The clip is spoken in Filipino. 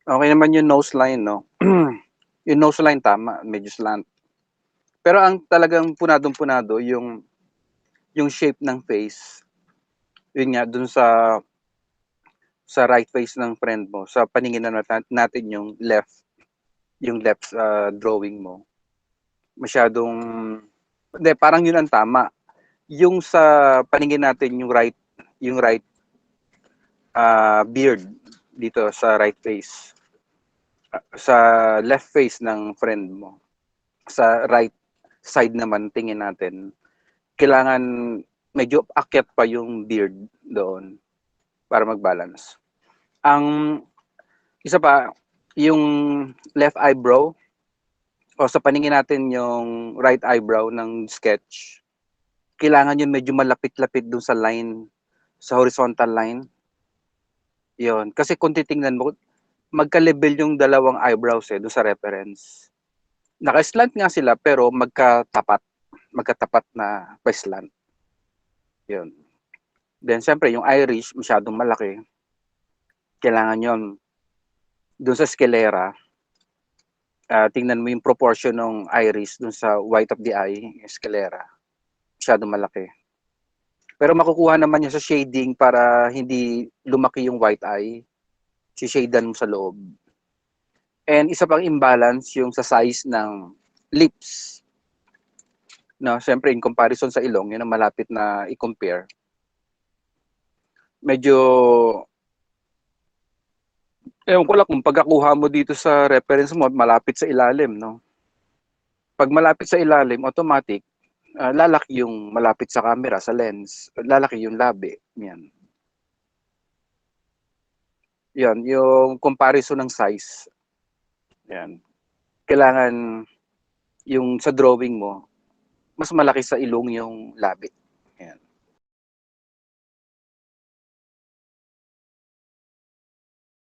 Okay naman yung nose line 'no. Yung nose line tama, medyo slant. Pero ang talagang punadong-punado yung shape ng face, yun nga dun sa right face ng friend mo, sa paningin na natin yung left drawing mo. Masyadong hindi, parang yun ang tama. Yung sa paningin natin yung right beard dito sa right face, sa left face ng friend mo, sa right side naman tingin natin, kailangan medyo akyat pa yung beard doon para mag-balance. Ang isa pa, yung left eyebrow o sa paningin natin yung right eyebrow ng sketch, kailangan yun medyo malapit-lapit dun sa line, sa horizontal line. Yun. Kasi kung titingnan mo, magka-level yung dalawang eyebrows dun sa reference. Naka-slant nga sila pero magkatapat na pa-slant. Yun. Then siyempre yung iris masyadong malaki. Kailangan yon dun sa sclera. Tingnan mo yung proportion ng iris dun sa white of the eye, yung sclera. Masyadong malaki. Pero makukuha naman yan sa shading para hindi lumaki yung white eye. Si-shadean mo sa loob. And isa pang imbalance yung sa size ng lips. No, siyempre in comparison sa ilong, yun ang malapit na i-compare. Medyo ewan ko lang kung pagkakuha mo dito sa reference mo malapit sa ilalim, no? Pag malapit sa ilalim, automatic, lalaki yung malapit sa camera, sa lens. Lalaki yung labi. Yan. Yan, yung comparison ng size. Yan. Kailangan yung sa drawing mo, mas malaki sa ilong yung labi. Yan.